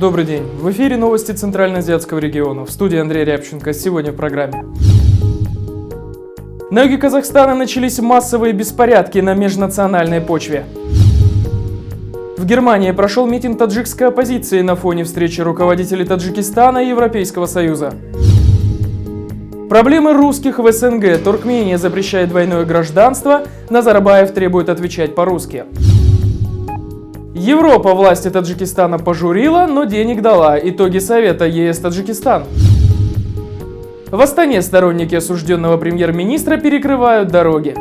Добрый день. В эфире новости Центральноазиатского региона. В студии Андрей Рябченко. Сегодня в программе. На юге Казахстана начались массовые беспорядки на межнациональной почве. В Германии прошел митинг таджикской оппозиции на фоне встречи руководителей Таджикистана и Европейского Союза. Проблемы русских в СНГ. Туркмения запрещает двойное гражданство. Назарбаев требует отвечать по-русски. Европа власти Таджикистана пожурила, но денег дала. Итоги совета ЕС-Таджикистан. В Астане сторонники осужденного премьер-министра перекрывают дороги.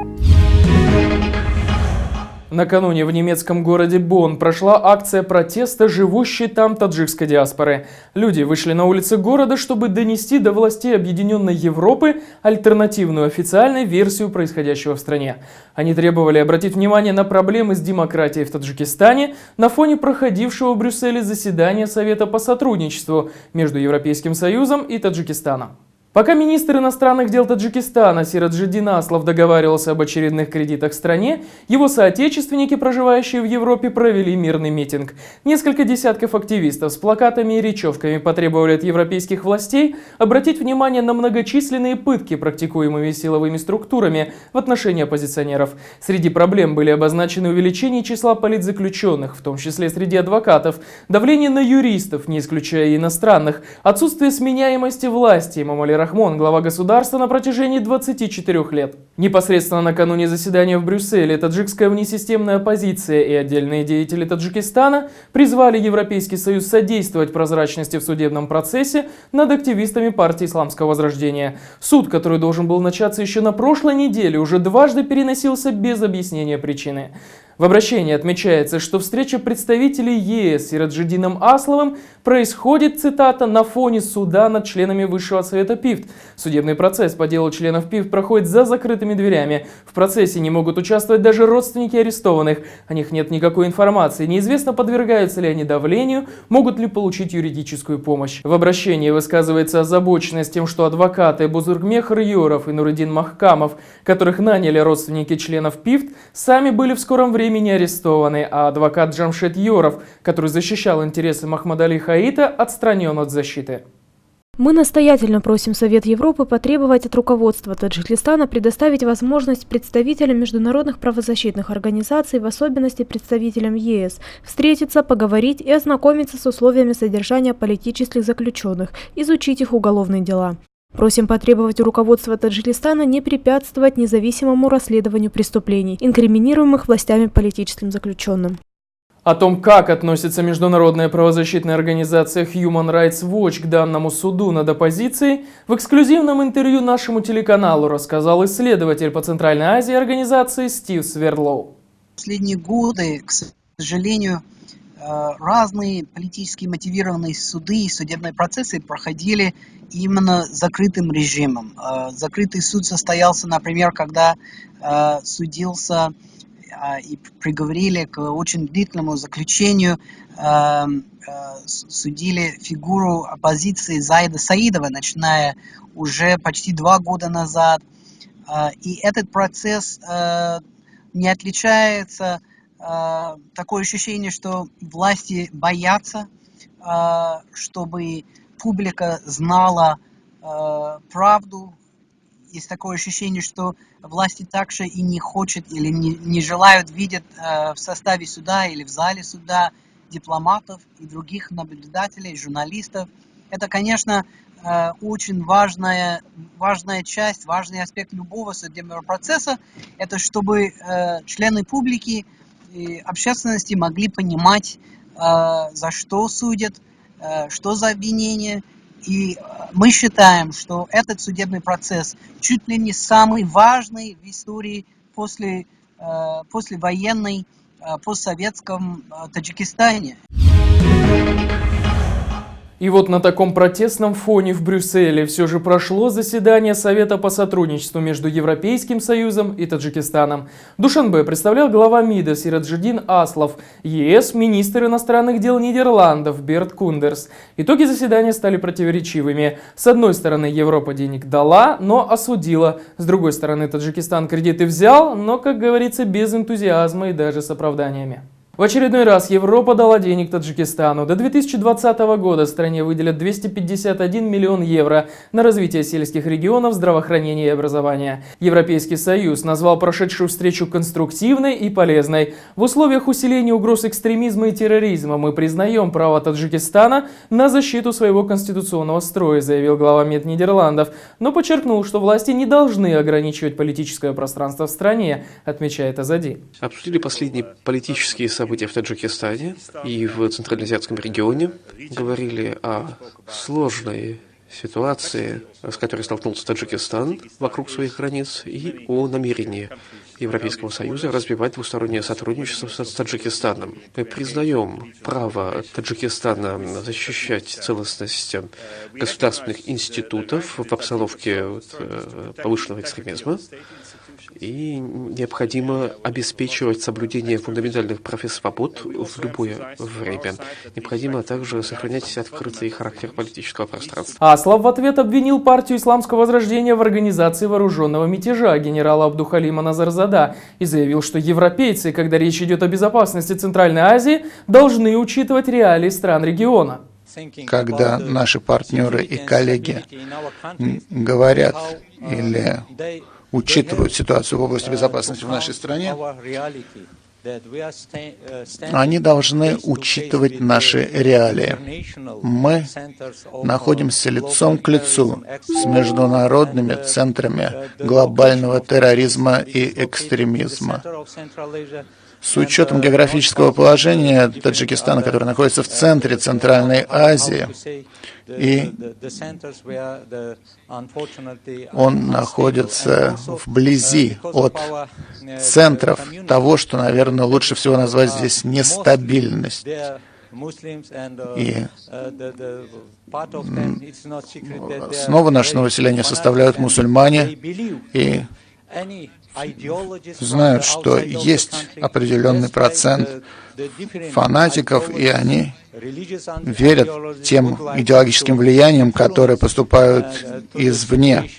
Накануне в немецком городе Бонн прошла акция протеста живущей там таджикской диаспоры. Люди вышли на улицы города, чтобы донести до властей Объединенной Европы альтернативную официальной версию происходящего в стране. Они требовали обратить внимание на проблемы с демократией в Таджикистане на фоне проходившего в Брюсселе заседания Совета по сотрудничеству между Европейским Союзом и Таджикистаном. Пока министр иностранных дел Таджикистана Сираджиддин Аслов договаривался об очередных кредитах в стране, его соотечественники, проживающие в Европе, провели мирный митинг. Несколько десятков активистов с плакатами и речевками потребовали от европейских властей обратить внимание на многочисленные пытки, практикуемые силовыми структурами в отношении оппозиционеров. Среди проблем были обозначены увеличение числа политзаключенных, в том числе среди адвокатов, давление на юристов, не исключая и иностранных, отсутствие сменяемости власти. Эмомали Рахмон, глава государства на протяжении 24 лет. Непосредственно накануне заседания в Брюсселе таджикская внесистемная оппозиция и отдельные деятели Таджикистана призвали Европейский Союз содействовать прозрачности в судебном процессе над активистами партии Исламского Возрождения. Суд, который должен был начаться еще на прошлой неделе, уже дважды переносился без объяснения причины. В обращении отмечается, что встреча представителей ЕС с Сираджиддином Асловым происходит, цитата, «на фоне суда над членами Высшего Совета ПИФТ». Судебный процесс по делу членов ПИФТ проходит за закрытыми дверями. В процессе не могут участвовать даже родственники арестованных. О них нет никакой информации. Неизвестно, подвергаются ли они давлению, могут ли получить юридическую помощь. В обращении высказывается озабоченность тем, что адвокаты Бузургмех Рьоров и Нуриддин Махкамов, которых наняли родственники членов ПИФТ, сами были в скором времени не арестованы, а адвокат Джамшед Йоров, который защищал интересы Махмада Али Хаита, отстранен от защиты. Мы настоятельно просим Совет Европы потребовать от руководства Таджикистана предоставить возможность представителям международных правозащитных организаций, в особенности представителям ЕС, встретиться, поговорить и ознакомиться с условиями содержания политических заключенных, изучить их уголовные дела. Просим потребовать у руководства Таджикистана не препятствовать независимому расследованию преступлений, инкриминируемых властями политическим заключенным. О том, как относится международная правозащитная организация Human Rights Watch к данному суду над оппозицией, в эксклюзивном интервью нашему телеканалу рассказал исследователь по Центральной Азии организации Стив Сверлоу. Последние годы, к сожалению, разные политически мотивированные суды и судебные процессы проходили именно закрытым режимом. Закрытый суд состоялся, например, когда судился и приговорили к очень длительному заключению, судили фигуру оппозиции Заида Саидова, начиная уже почти 2 года назад. И этот процесс не отличается. Такое ощущение, что власти боятся, чтобы публика знала правду. Есть такое ощущение, что власти также и не хотят или не желают видеть в составе суда или в зале суда дипломатов и других наблюдателей, журналистов. Это, конечно, очень важная часть, важный аспект любого судебного процесса. Это чтобы члены публики и общественности могли понимать, за что судят, что за обвинение. И мы считаем, что этот судебный процесс чуть ли не самый важный в истории послевоенной, постсоветском Таджикистане. И вот на таком протестном фоне в Брюсселе все же прошло заседание Совета по сотрудничеству между Европейским Союзом и Таджикистаном. Душанбе представлял глава МИДа Сираджиддин Аслов, ЕС министр иностранных дел Нидерландов Берт Кундерс. Итоги заседания стали противоречивыми. С одной стороны, Европа денег дала, но осудила. С другой стороны, Таджикистан кредиты взял, но, как говорится, без энтузиазма и даже с оправданиями. В очередной раз Европа дала денег Таджикистану. До 2020 года стране выделят 251 миллион евро на развитие сельских регионов, здравоохранения и образования. Европейский Союз назвал прошедшую встречу конструктивной и полезной. В условиях усиления угроз экстремизма и терроризма мы признаем право Таджикистана на защиту своего конституционного строя, заявил глава МИД Нидерландов, но подчеркнул, что власти не должны ограничивать политическое пространство в стране, отмечает Азади. Обсудили последние политические события в Таджикистане и в Центральноазиатском регионе, говорили о сложной ситуации, с которой столкнулся Таджикистан вокруг своих границ, и о намерении Европейского Союза развивать двустороннее сотрудничество с Таджикистаном. Мы признаем право Таджикистана защищать целостность государственных институтов в обстановке повышенного экстремизма, и необходимо обеспечивать соблюдение фундаментальных прав и свобод в любое время. Необходимо также сохранять открытый характер политического пространства. Аслов в ответ обвинил партию Исламского возрождения в организации вооруженного мятежа генерала Абдухалима Назарзада и заявил, что европейцы, когда речь идет о безопасности Центральной Азии, должны учитывать реалии стран региона. Когда наши партнеры и коллеги говорят или учитывают ситуацию в области безопасности в нашей стране, они должны учитывать наши реалии. Мы находимся лицом к лицу с международными центрами глобального терроризма и экстремизма. С учетом географического положения Таджикистана, который находится в центре Центральной Азии, и он находится вблизи от центров того, что, наверное, лучше всего назвать здесь нестабильность. И основу нашего населения составляют мусульмане, и знают, что есть определенный процент фанатиков, и они верят тем идеологическим влияниям, которые поступают извне.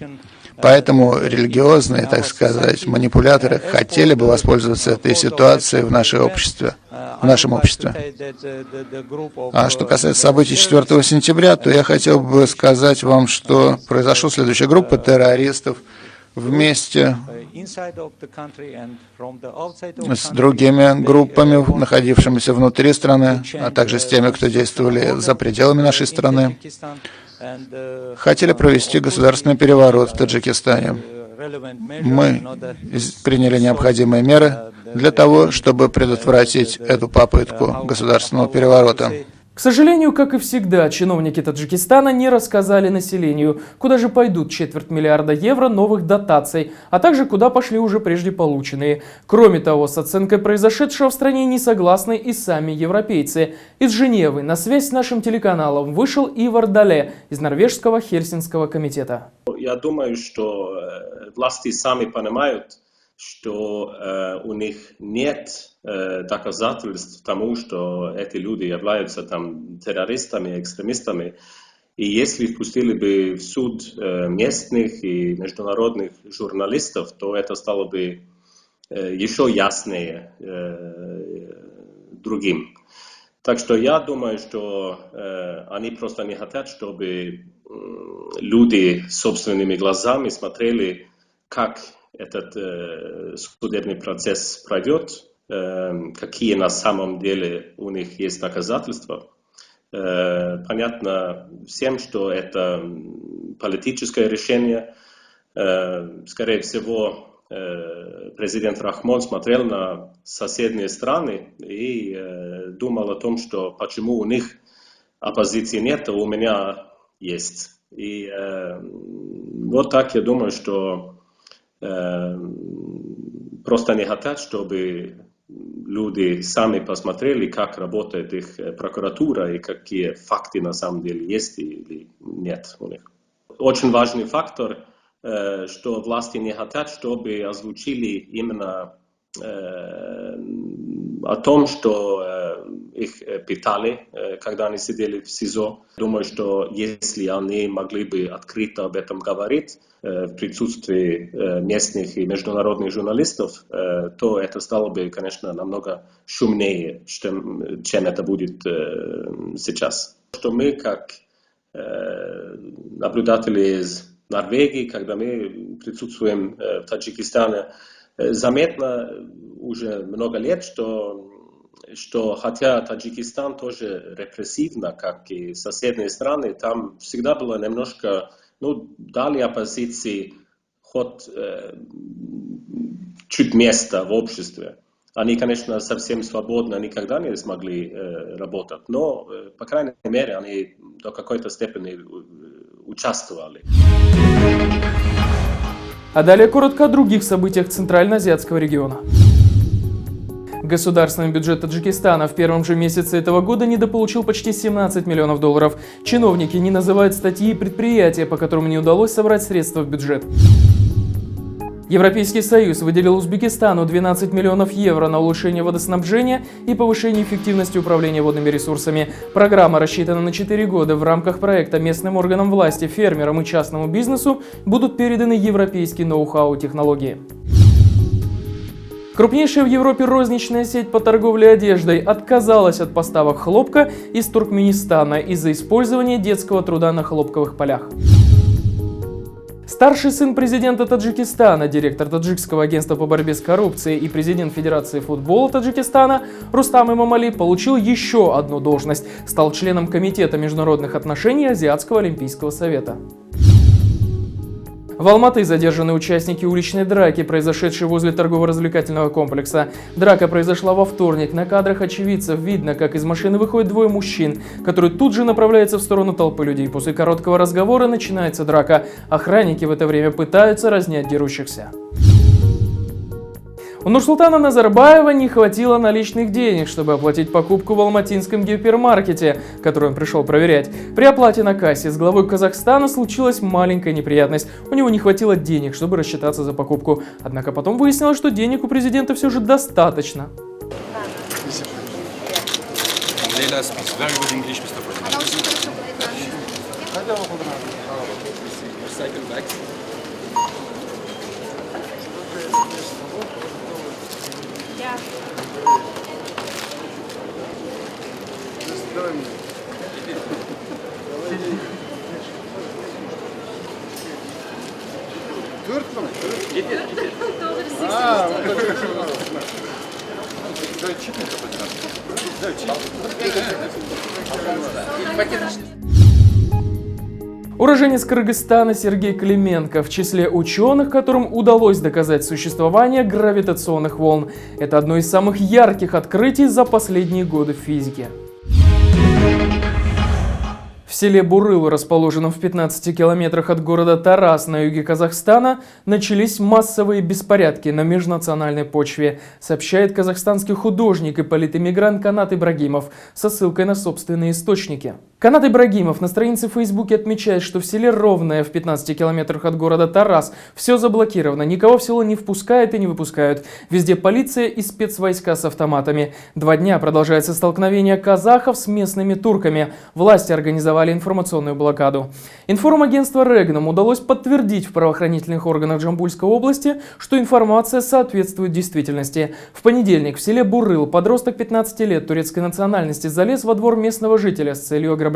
Поэтому религиозные, так сказать, манипуляторы хотели бы воспользоваться этой ситуацией в нашем обществе. А что касается событий 4 сентября, то я хотел бы сказать вам, что произошла следующая группа террористов вместе с другими группами, находившимися внутри страны, а также с теми, кто действовали за пределами нашей страны, хотели провести государственный переворот в Таджикистане. Мы приняли необходимые меры для того, чтобы предотвратить эту попытку государственного переворота. К сожалению, как и всегда, чиновники Таджикистана не рассказали населению, куда же пойдут 250 миллиона евро новых дотаций, а также куда пошли уже прежде полученные. Кроме того, с оценкой произошедшего в стране не согласны и сами европейцы. Из Женевы на связь с нашим телеканалом вышел Ивар Дале из норвежского Хельсинского комитета. Я думаю, что власти сами понимают, что у них нет доказательств тому, что эти люди являются там террористами, экстремистами. И если впустили бы в суд местных и международных журналистов, то это стало бы еще яснее другим. Так что я думаю, что они просто не хотят, чтобы люди собственными глазами смотрели, как этот судебный процесс пройдет, какие на самом деле у них есть доказательства. Понятно всем, что это политическое решение. Скорее всего, президент Рахмон смотрел на соседние страны и думал о том, что почему у них оппозиции нет, а у меня есть. И вот так я думаю, что просто не хотят, чтобы люди сами посмотрели, как работает их прокуратура и какие факты на самом деле есть или нет у них. Очень важный фактор, что власти не хотят, чтобы озвучили именно о том, что их питали, когда они сидели в СИЗО. Думаю, что если они могли бы открыто об этом говорить в присутствии местных и международных журналистов, то это стало бы, конечно, намного шумнее, чем это будет сейчас. Что мы, как наблюдатели из Норвегии, когда мы присутствуем в Таджикистане, заметно уже много лет, что хотя Таджикистан тоже репрессивно, как и соседние страны, там всегда было немножко, дали оппозиции хоть чуть места в обществе. Они, конечно, совсем свободно никогда не смогли работать, но, по крайней мере, они до какой-то степени участвовали. А далее коротко о других событиях Центральноазиатского региона. Государственный бюджет Таджикистана в первом же месяце этого года недополучил почти 17 миллионов долларов. Чиновники не называют статьи и предприятия, по которым не удалось собрать средства в бюджет. Европейский Союз выделил Узбекистану 12 миллионов евро на улучшение водоснабжения и повышение эффективности управления водными ресурсами. Программа рассчитана на 4 года. В рамках проекта местным органам власти, фермерам и частному бизнесу будут переданы европейские ноу-хау и технологии. Крупнейшая в Европе розничная сеть по торговле одеждой отказалась от поставок хлопка из Туркменистана из-за использования детского труда на хлопковых полях. Старший сын президента Таджикистана, директор Таджикского агентства по борьбе с коррупцией и президент Федерации футбола Таджикистана Рустам Имамали получил еще одну должность, стал членом Комитета международных отношений Азиатского олимпийского совета. В Алматы задержаны участники уличной драки, произошедшей возле торгово-развлекательного комплекса. Драка произошла во вторник. На кадрах очевидцев видно, как из машины выходят двое мужчин, которые тут же направляются в сторону толпы людей. После короткого разговора начинается драка. Охранники в это время пытаются разнять дерущихся. У Нурсултана Назарбаева не хватило наличных денег, чтобы оплатить покупку в алматинском гипермаркете, который он пришел проверять. При оплате на кассе с главой Казахстана случилась маленькая неприятность. У него не хватило денег, чтобы рассчитаться за покупку. Однако потом выяснилось, что денег у президента все же достаточно. Уроженец Кыргызстана Сергей Клименко в числе ученых, которым удалось доказать существование гравитационных волн. Это одно из самых ярких открытий за последние годы в физике. В селе Бурыл, расположенном в 15 километрах от города Тарас на юге Казахстана, начались массовые беспорядки на межнациональной почве, сообщает казахстанский художник и политэмигрант Канат Ибрагимов со ссылкой на собственные источники. Канат Ибрагимов на странице в Фейсбуке отмечает, что в селе Ровное в 15 километрах от города Тарас все заблокировано, никого в село не впускают и не выпускают. Везде полиция и спецвойска с автоматами. 2 дня продолжается столкновение казахов с местными турками. Власти организовали информационную блокаду. Информагентство Регнум удалось подтвердить в правоохранительных органах Джамбульской области, что информация соответствует действительности. В понедельник в селе Бурыл подросток 15 лет турецкой национальности залез во двор местного жителя с целью ограбления.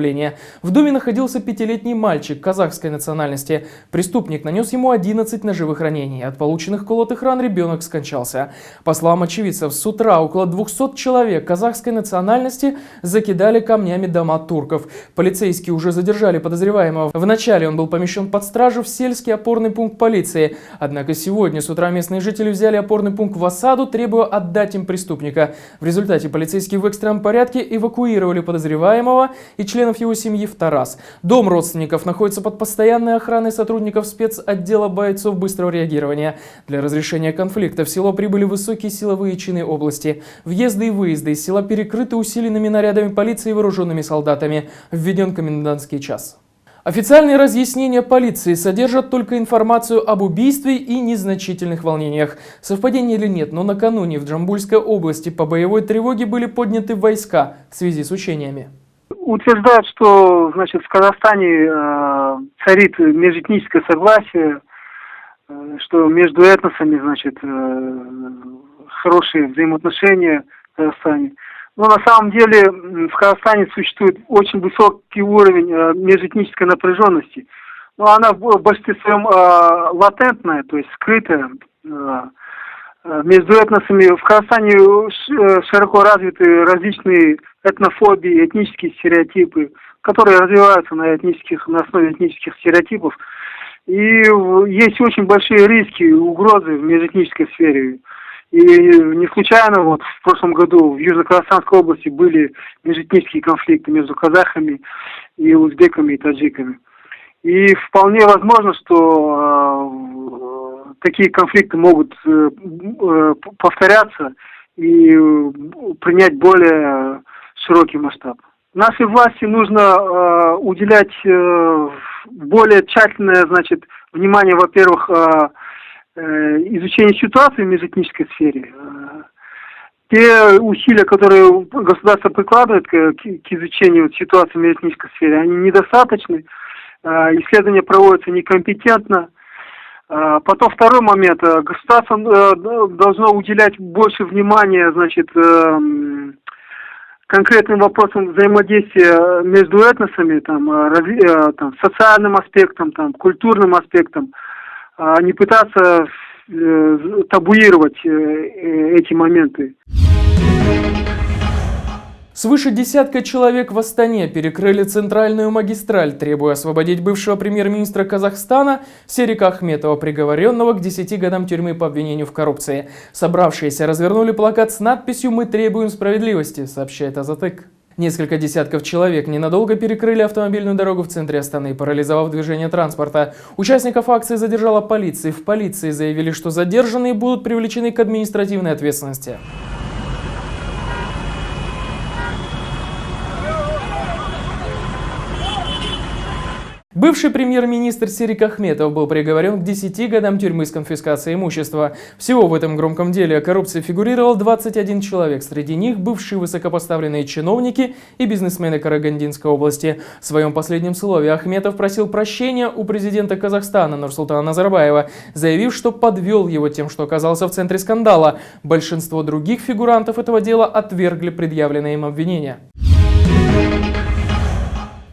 В доме находился 5-летний мальчик казахской национальности. Преступник нанес ему 11 ножевых ранений. От полученных колотых ран ребенок скончался. По словам очевидцев, с утра около 200 человек казахской национальности закидали камнями дома турков. Полицейские уже задержали подозреваемого. Вначале он был помещен под стражу в сельский опорный пункт полиции. Однако сегодня с утра местные жители взяли опорный пункт в осаду, требуя отдать им преступника. В результате полицейские в экстренном порядке эвакуировали подозреваемого и членов его семьи в Тарас. Дом родственников находится под постоянной охраной сотрудников спецотдела бойцов быстрого реагирования. Для разрешения конфликта в село прибыли высокие силовые чины области. Въезды и выезды из села перекрыты усиленными нарядами полиции и вооруженными солдатами. Введен комендантский час. Официальные разъяснения полиции содержат только информацию об убийстве и незначительных волнениях. Совпадение или нет, но накануне в Джамбульской области по боевой тревоге были подняты войска в связи с учениями. Утверждают, что, значит, в Казахстане царит межэтническое согласие, что между этносами, значит, хорошие взаимоотношения в Казахстане. Но на самом деле в Казахстане существует очень высокий уровень межэтнической напряженности. Но она в большинстве своем латентная, то есть скрытая. Между этносами в Казахстане широко развиты различные этнофобии, этнические стереотипы, которые развиваются на основе этнических стереотипов. И есть очень большие риски и угрозы в межэтнической сфере. И не случайно вот в прошлом году в Южно-Казахстанской области были межэтнические конфликты между казахами и узбеками и таджиками. И вполне возможно, что такие конфликты могут повторяться и принять более широкий масштаб. Нашей власти нужно уделять более тщательное, значит, внимание, во-первых, изучению ситуации в межэтнической сфере. Те усилия, которые государство прикладывает к изучению ситуации в межэтнической сфере, они недостаточны. Исследования проводятся некомпетентно. Потом второй момент. Государство должно уделять больше внимания, значит, конкретным вопросам взаимодействия между этносами, там, социальным аспектом, там, культурным аспектом, а не пытаться табуировать эти моменты. Свыше десятка человек в Астане перекрыли центральную магистраль, требуя освободить бывшего премьер-министра Казахстана Серика Ахметова, приговоренного к 10 годам тюрьмы по обвинению в коррупции. Собравшиеся развернули плакат с надписью «Мы требуем справедливости», сообщает Азатык. Несколько десятков человек ненадолго перекрыли автомобильную дорогу в центре Астаны, парализовав движение транспорта. Участников акции задержала полиция. В полиции заявили, что задержанные будут привлечены к административной ответственности. Бывший премьер-министр Серик Ахметов был приговорен к 10 годам тюрьмы с конфискацией имущества. Всего в этом громком деле о коррупции фигурировал 21 человек. Среди них бывшие высокопоставленные чиновники и бизнесмены Карагандинской области. В своем последнем слове Ахметов просил прощения у президента Казахстана Нурсултана Назарбаева, заявив, что подвел его тем, что оказался в центре скандала. Большинство других фигурантов этого дела отвергли предъявленные им обвинения.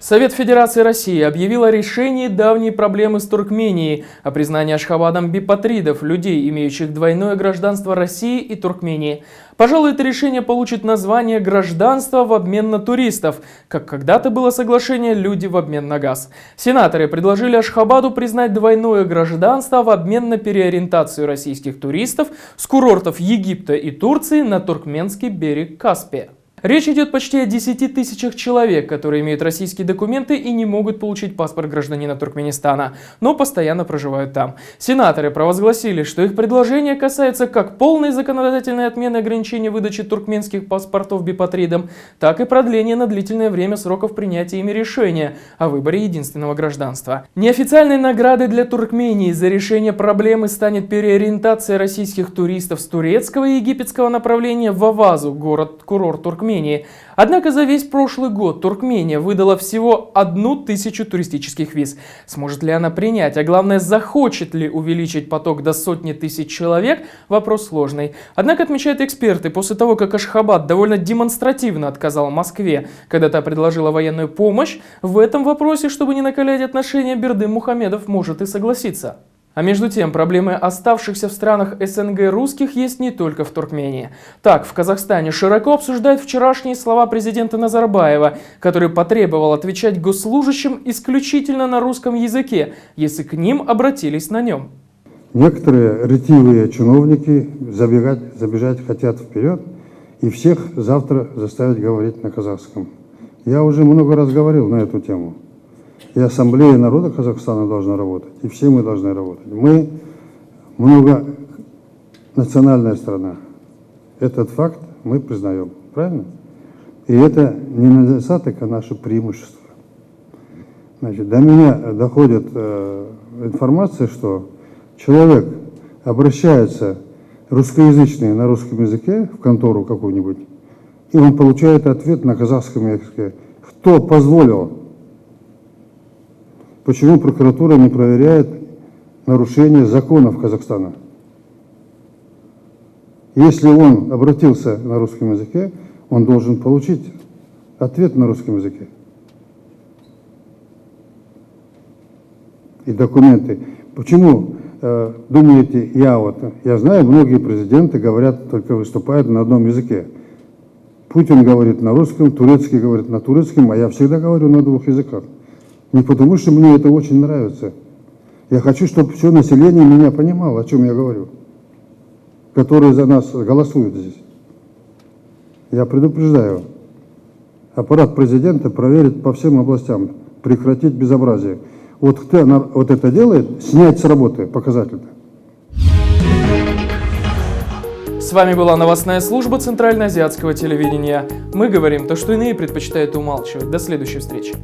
Совет Федерации России объявил о решении давней проблемы с Туркменией, о признании Ашхабадом бипатридов, людей, имеющих двойное гражданство России и Туркмении. Пожалуй, это решение получит название «Гражданство в обмен на туристов», как когда-то было соглашение «Люди в обмен на газ». Сенаторы предложили Ашхабаду признать двойное гражданство в обмен на переориентацию российских туристов с курортов Египта и Турции на туркменский берег Каспия. Речь идет почти о 10 тысячах человек, которые имеют российские документы и не могут получить паспорт гражданина Туркменистана, но постоянно проживают там. Сенаторы провозгласили, что их предложение касается как полной законодательной отмены ограничений выдачи туркменских паспортов бипатридам, так и продления на длительное время сроков принятия ими решения о выборе единственного гражданства. Неофициальной наградой для Туркмении за решение проблемы станет переориентация российских туристов с турецкого и египетского направления в Авазу, город-курорт Туркмении. Однако за весь прошлый год Туркмения выдала всего 1000 туристических виз. Сможет ли она принять, а главное, захочет ли увеличить поток до сотни тысяч человек, вопрос сложный. Однако, отмечают эксперты, после того, как Ашхабад довольно демонстративно отказал Москве, когда та предложила военную помощь, в этом вопросе, чтобы не накалять отношения, Бердым Мухамедов может и согласиться. А между тем, проблемы оставшихся в странах СНГ русских есть не только в Туркмении. Так, в Казахстане широко обсуждают вчерашние слова президента Назарбаева, который потребовал отвечать госслужащим исключительно на русском языке, если к ним обратились на нем. Некоторые ретивые чиновники забежать хотят вперед и всех завтра заставить говорить на казахском. Я уже много раз говорил на эту тему. И Ассамблея народа Казахстана должна работать, и все мы должны работать. Мы многонациональная страна. Этот факт мы признаем, правильно? И это не недостаток, а наше преимущество. Значит, до меня доходит информация, что человек обращается русскоязычный на русском языке в контору какую-нибудь, и он получает ответ на казахском языке. Кто позволил? Почему прокуратура не проверяет нарушение законов Казахстана? Если он обратился на русском языке, он должен получить ответ на русском языке. И документы. Почему, думаете, я знаю, многие президенты говорят, только выступают на одном языке. Путин говорит на русском, Турецкий говорит на турецком, а я всегда говорю на двух языках. Не потому, что мне это очень нравится. Я хочу, чтобы все население меня понимало, о чем я говорю, которые за нас голосуют здесь. Я предупреждаю, аппарат президента проверит по всем областям, прекратить безобразие. Вот кто вот это делает, снять с работы показательно. С вами была новостная служба Центральноазиатского телевидения. Мы говорим то, что иные предпочитают умалчивать. До следующей встречи.